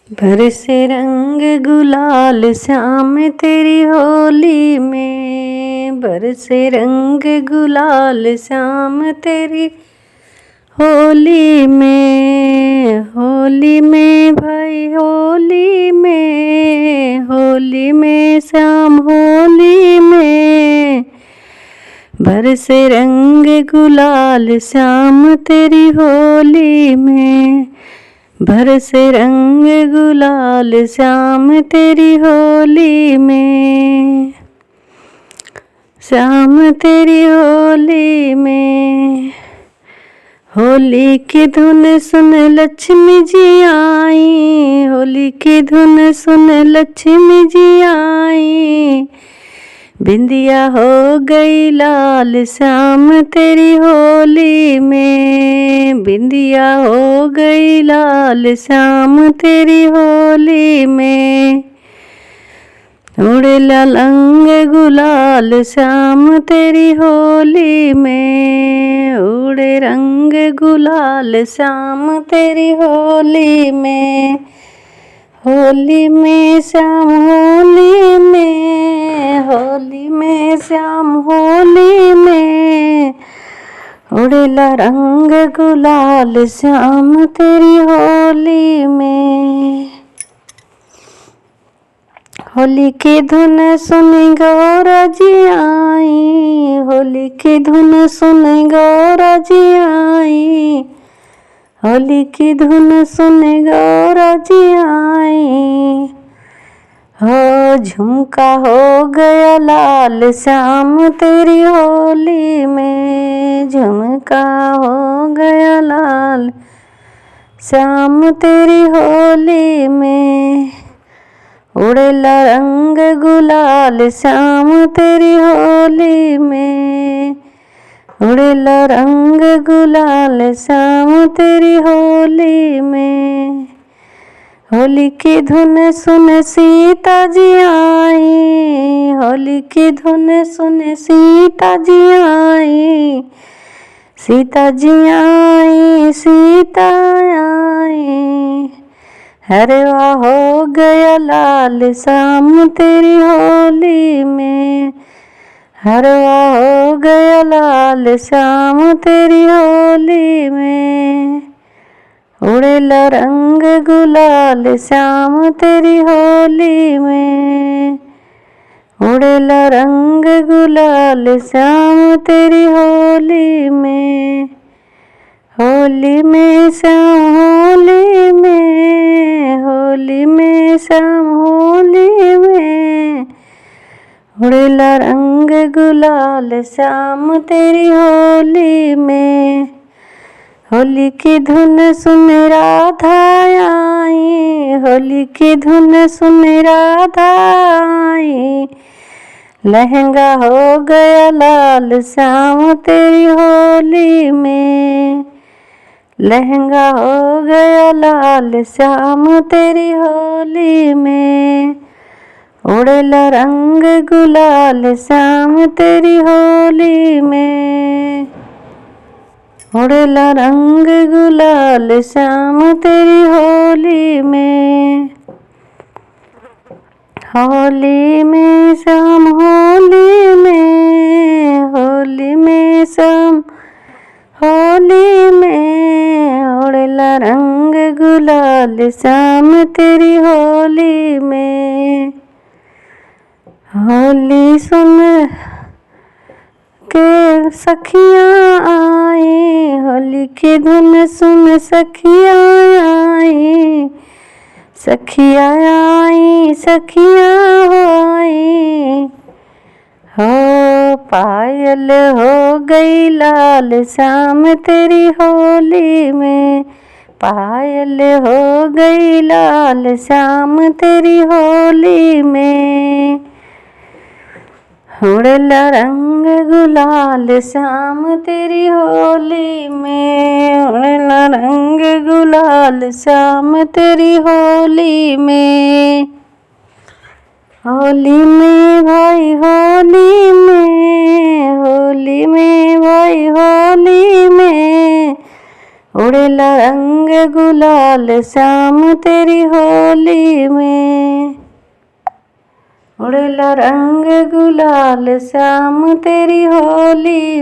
बरसे रंग गुलाल श्याम तेरी होली में, बरसे रंग गुलाल श्याम तेरी होली में। होली में भाई होली में, होली में श्याम होली में, बरसे रंग गुलाल श्याम तेरी होली में, बरसे रंग गुलाल श्याम तेरी होली में, श्याम तेरी होली में। होली की धुन सुन लक्ष्मी जी आई, होली की धुन सुन लक्ष्मी जी आई, बिंदिया हो गई लाल श्याम तेरी होली में, बिंदिया हो गई लाल श्याम तेरी होली में। उड़े रंग गुलाल श्याम तेरी होली में, उड़े रंग गुलाल श्याम तेरी होली में। होली में श्याम होली में, होली में श्याम होली में, उड़ेला रंग गुलाल श्याम तेरी होली में। होली की धुन सुन गौरा जी आई, होली की धुन सुन गौरा जी आई, होली की धुन सुन गौरा जी आई। हो झुमका हो गया लाल श्याम तेरी होली में, झुमका हो गया लाल श्याम तेरी होली में। उड़ेला रंग गुलाल श्याम तेरी होली में, उड़ेला रंग गुलाल श्याम तेरी होली में। होली की धुन सुन सीता जी आई, होली की धुन सुन सीता जी आई, सीता जी आई, सीता आई। हरवा हो गया लाल श्याम तेरी होली में, हरवा हो गया लाल श्याम तेरी होली में। उड़ेला रंग गुलाल श्याम तेरी होली में, उड़ेला रंग गुलाल श्याम तेरी होली में। होली में श्याम होली में, होली में श्याम होली में, उड़ेला रंग गुलाल श्याम तेरी होली में। होली की धुन सुन राधा आई, होली की धुन सुन राधा आई, लहंगा हो गया लाल श्याम तेरी होली में, लहंगा हो गया लाल श्याम तेरी होली में। उड़ेला रंग गुलाल श्याम तेरी होली में, उड़ेला रंग गुलाल श्याम तेरी होली में। होली में श्याम होली में, होली में श्याम होली में, उड़ेला रंग गुलाल श्याम तेरी होली में। होली सुन के सखियाँ आई, होली की धुन सुन सखियाँ आई, सखियाँ आई, सखियाँ आई। हो पायल हो गई लाल श्याम तेरी होली में, पायल हो गई लाल श्याम तेरी होली में। उड़ेला रंग गुलाल श्याम तेरी होली में, उड़ेला रंग गुलाल श्याम तेरी होली में। होली में भाई होली में, होली में भाई होली में, उड़ेला रंग गुलाल श्याम तेरी होली में, उड़ेला रंग गुलाल श्याम तेरी होली